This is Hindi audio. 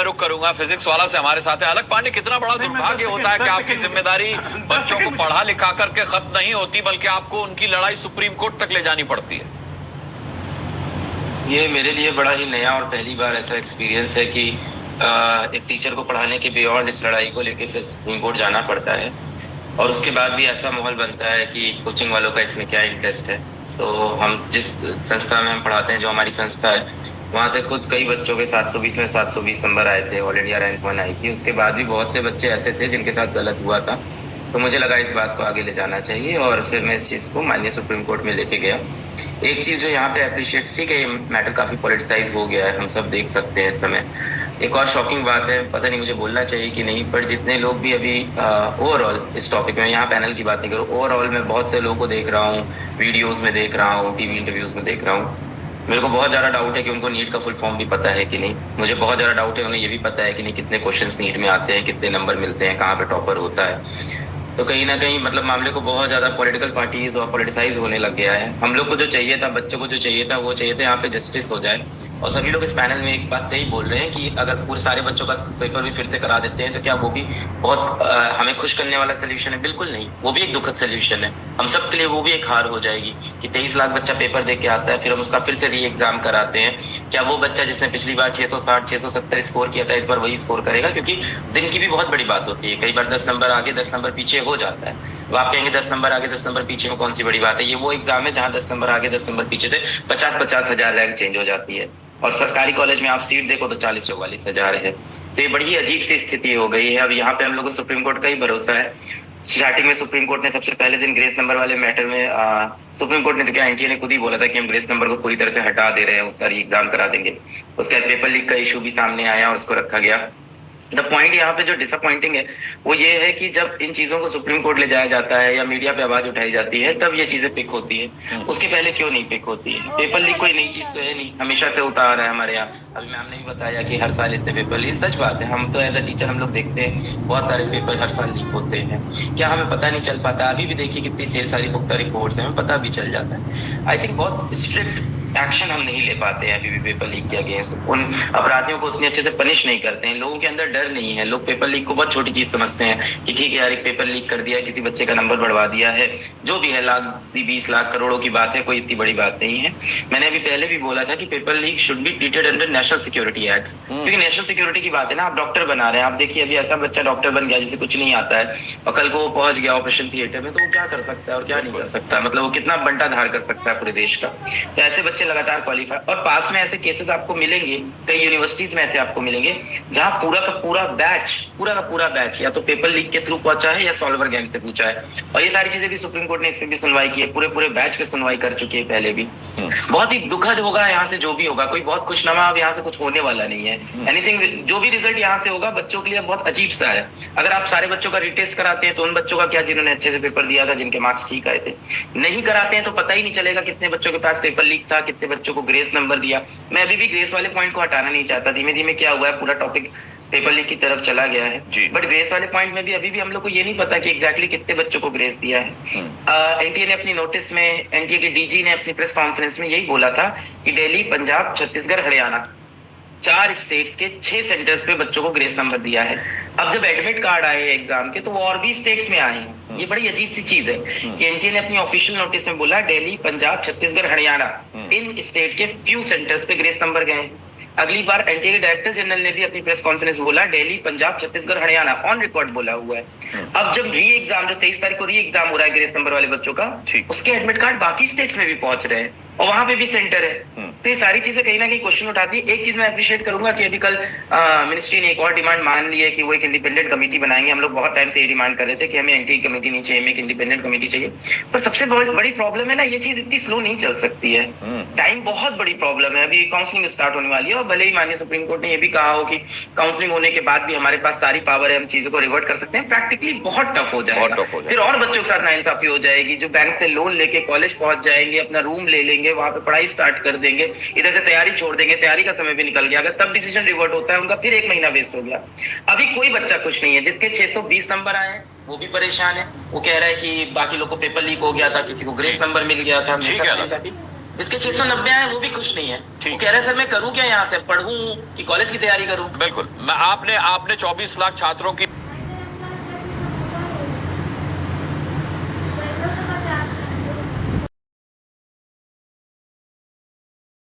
मैं रुक करूंगा। फिजिक्स वाला से हमारे साथ है अलग पांडे। कितना बड़ा दुर्भाग्य होता है कि आपकी जिम्मेदारी बच्चों को पढ़ा लिखा करके खत्म नहीं होती, बल्कि आपको उनकी लड़ाई सुप्रीम कोर्ट तक ले जानी पड़ती है। ये मेरे लिए बड़ा ही नया और पहली बार ऐसा एक्सपीरियंस है कि एक टीचर को पढ़ाने के बियॉन्ड इस लड़ाई को लेकर फिर सुप्रीम कोर्ट जाना पड़ता है, और उसके बाद भी ऐसा माहौल बनता है कि कोचिंग वालों का इसमें क्या इंटरेस्ट है। तो हम जिस संस्था में हम पढ़ाते हैं, जो हमारी संस्था है, वहाँ से खुद कई बच्चों के 720 में 720 नंबर आए थे, ऑल इंडिया रैंक 1 आई थी। उसके बाद भी बहुत से बच्चे ऐसे थे जिनके साथ गलत हुआ था। तो मुझे लगा इस बात को आगे ले जाना चाहिए, और फिर मैं इस चीज को माननीय सुप्रीम कोर्ट में लेके गया। एक चीज जो यहाँ पे अप्रिशिएट थी कि मैटर काफी पॉलिटिसाइज हो गया है, हम सब देख सकते हैं इस समय। एक और शॉकिंग बात है, पता नहीं मुझे बोलना चाहिए कि नहीं, पर जितने लोग भी अभी ओवरऑल इस टॉपिक में, यहाँ पैनल की बात नहीं करूँ, ओवरऑल मैं बहुत से लोगों को देख रहा हूँ, वीडियोज में देख रहा हूँ, टीवी इंटरव्यूज में देख रहा हूँ। मेरे को बहुत ज्यादा डाउट है कि उनको नीट का फुल फॉर्म भी पता है कि नहीं। मुझे बहुत ज्यादा डाउट है उन्हें ये भी पता है कि नहीं कितने क्वेश्चंस नीट में आते हैं, कितने नंबर मिलते हैं, कहाँ पे टॉपर होता है। तो कहीं ना कहीं मतलब मामले को बहुत ज्यादा पॉलिटिकल पार्टीज और पॉलिटिसाइज होने लग गया है। हम लोग को जो चाहिए था, बच्चों को जो चाहिए था, वो चाहिए था यहाँ पे जस्टिस हो जाए। और सभी लोग इस पैनल में एक बात सही बोल रहे हैं कि अगर पूरे सारे बच्चों का पेपर भी फिर से करा देते हैं तो क्या वो भी बहुत हमें खुश करने वाला सोल्यूशन है? बिल्कुल नहीं, वो भी एक दुखद सोल्यूशन है। हम सब के लिए वो भी एक हार हो जाएगी कि 23 लाख बच्चा पेपर दे के आता है, फिर हम उसका फिर से री एग्जाम कराते हैं। क्या वो बच्चा जिसने पिछली बार 660 670 स्कोर किया था, इस बार वही स्कोर करेगा? क्योंकि दिन की भी बहुत बड़ी बात होती है। कई बार 10 नंबर आगे 10 नंबर पीछे हो जाता है। वो आप कहेंगे 10 नंबर आगे 10 नंबर पीछे में कौन सी बड़ी बात है? ये वो एग्जाम है जहां 10 नंबर आगे 10 नंबर पीछे से 50-50 हजार रैंक चेंज हो जाती है, और सरकारी कॉलेज में आप सीट देखो तो 40-44 हजार है। तो ये बड़ी ही अजीब सी स्थिति हो गई है। अब यहाँ पे हम लोग को सुप्रीम कोर्ट का ही भरोसा है। स्टार्टिंग में सुप्रीम कोर्ट ने सबसे पहले दिन ग्रेस नंबर वाले मैटर में सुप्रीम कोर्ट ने तो क्या, एनटीए ने खुद ही बोला था कि हम ग्रेस नंबर को पूरी तरह से हटा दे रहे हैं, उसका री एग्जाम करा देंगे। उसका पेपर लीक का इशू भी सामने आया और उसको रखा गया। द पॉइंट यहाँ पे जो डिसअपॉइंटिंग है वो ये है कि जब इन चीजों को सुप्रीम कोर्ट ले जाया जाता है या मीडिया पे आवाज उठाई जाती है, तब ये चीजें पिक होती है। उसके पहले क्यों नहीं पिक होती है? पेपर लीक कोई नई चीज तो है नहीं, हमेशा से होता आ रहा है हमारे यहाँ। अभी मैम ने भी बताया कि हर साल इतने पेपर लीक, सच बात है। हम तो एज अ टीचर हम लोग देखते हैं बहुत सारे पेपर हर साल लीक होते हैं। क्या हमें पता नहीं चल पाता? अभी भी देखिए कितनी ढेर सारी पुख्ता रिपोर्ट्स हैं, हमें पता भी चल जाता है। आई थिंक बहुत स्ट्रिक्ट एक्शन हम नहीं ले पाते हैं अभी भी पेपर लीक के अगेंस्ट। उन अपराधियों को उतनी अच्छे से पनिश नहीं करते हैं। लोगों के अंदर डर नहीं है। लोग पेपर लीक को बहुत छोटी चीज समझते हैं कि ठीक है यार, एक पेपर लीक कर दिया, किसी बच्चे का नंबर बढ़वा दिया है, जो भी है, लाख 20 लाख करोड़ों की बात है, कोई इतनी बड़ी बात नहीं है। मैंने अभी पहले भी बोला था कि paper leak should be treated under national security act, क्योंकि नेशनल सिक्योरिटी की बात है ना। आप डॉक्टर बना रहे हैं, आप देखिए अभी ऐसा बच्चा डॉक्टर बन गया जिसे कुछ नहीं आता है, और कल को वो पहुंच गया ऑपरेशन थिएटर में, तो वो क्या कर सकता है और क्या नहीं कर सकता? मतलब वो कितना बंटा धार कर सकता है पूरे देश का। तो ऐसे बच्चे लगातार क्वालिफाई, और पास में ऐसे केसेस आपको मिलेंगे, कई यूनिवर्सिटीज में ऐसे आपको मिलेंगे जहां पूरा का पूरा बैच या तो पेपर लीक के थ्रू पहुंचा है या सॉल्वर गैंग से पूछा है। और ये सारी चीजें भी सुप्रीम कोर्ट ने इस पे भी सुनवाई की है, पूरे बैच पे सुनवाई कर चुकी है पहले भी। बहुत ही दुखद होगा यहाँ से जो भी होगा, कोई बहुत खुशनुमा अब यहाँ से कुछ होने वाला नहीं है। एनीथिंग, जो भी रिजल्ट यहाँ से होगा बच्चों के लिए बहुत अजीब सा है। अगर आप सारे बच्चों का रिटेस्ट कराते हैं तो उन बच्चों का क्या जिन्होंने अच्छे से पेपर दिया था, जिनके मार्क्स ठीक आए थे? नहीं कराते हैं तो पता ही नहीं चलेगा कितने बच्चों के पास पेपर लीक था, कितने बच्चों को ग्रेस नंबर दिया। मैं अभी भी ग्रेस वाले पॉइंट को हटाना नहीं चाहता। धीमे धीमे क्या हुआ है, पूरा टॉपिक पेपर लीक की तरफ चला गया है, बट ग्रेस वाले पॉइंट में भी अभी भी हम लोग को ये नहीं पता कि एग्जैक्टली कितने बच्चों को ग्रेस दिया है। एनटीए ने अपनी नोटिस में, एनटीए के डीजी ने अपनी प्रेस कॉन्फ्रेंस में यही बोला था कि दिल्ली, पंजाब, छत्तीसगढ़, हरियाणा, 4 स्टेट्स के 6 सेंटर्स पे बच्चों को ग्रेस नंबर दिया है। अब जब एडमिट कार्ड आए एग्जाम के तो वो और भी स्टेट्स में आए हैं। ये बड़ी अजीब सी चीज है कि एनटीए ने अपनी ऑफिशियल नोटिस में बोला दिल्ली, पंजाब, छत्तीसगढ़, हरियाणा, इन स्टेट के फ्यू सेंटर्स पे ग्रेस नंबर गए। अगली बार एनटीए के डायरेक्टर जनरल ने भी अपनी प्रेस कॉन्फ्रेंस में बोला दिल्ली, पंजाब, छत्तीसगढ़, हरियाणा, ऑन रिकॉर्ड बोला हुआ है। अब जब री एग्जाम, जो 23 तारीख को री एग्जाम हो रहा है ग्रेस नंबर वाले बच्चों का, उसके एडमिट कार्ड बाकी स्टेट्स में भी पहुंच रहे हैं और वहां पे भी सेंटर है। तो ये सारी चीजें कहीं ना कहीं क्वेश्चन उठाती है। एक चीज मैं अप्रिशिएट करूंगा कि अभी कल मिनिस्ट्री ने एक और डिमांड मान ली है कि वो एक इंडिपेंडेंट कमेटी बनाएंगे। हम लोग बहुत टाइम से ये डिमांड कर रहे थे कि हमें एंटी कमेटी नहीं चाहिए, हमें एक इंडिपेंडेंट कमेटी चाहिए। पर सबसे बड़ी प्रॉब्लम है ना, ये चीज इतनी स्लो नहीं चल सकती है। टाइम बहुत बड़ी प्रॉब्लम है। अभी काउंसलिंग स्टार्ट होने वाली है, और भले ही माननीय सुप्रीम कोर्ट ने ये भी कहा हो कि काउंसलिंग होने के बाद भी हमारे पास सारी पावर है, हम चीजों को रिवर्ट कर सकते हैं, प्रैक्टिकली बहुत टफ हो जाएगा। फिर और बच्चों के साथ नाइंसाफी हो जाएगी, जो बैंक से लोन लेके कॉलेज पहुंच जाएंगे, अपना रूम ले लेंगे, वहां पे पढ़ाई स्टार्ट कर देंगे, इधर से तैयारी छोड़ देंगे, तैयारी का समय भी निकल गया। अगर तब डिसीजन रिवर्ट होता है उनका, फिर 1 महीना वेस्ट हो गया। अभी कोई बच्चा खुश नहीं है। जिसके 620 नंबर आए हैं वो भी परेशान है। वो कह रहा है कि बाकी लोग को पेपर लीक हो गया था, किसी को ग्रेस नंबर मिल गया था। जिसके 690 आए वो भी खुश नहीं है। ठीक। वो कह रहे हैं सर मैं करूं क्या, यहाँ से पढ़ूं कि कॉलेज की तैयारी करूं। बिल्कुल, मैं आपने 24 लाख छात्रों की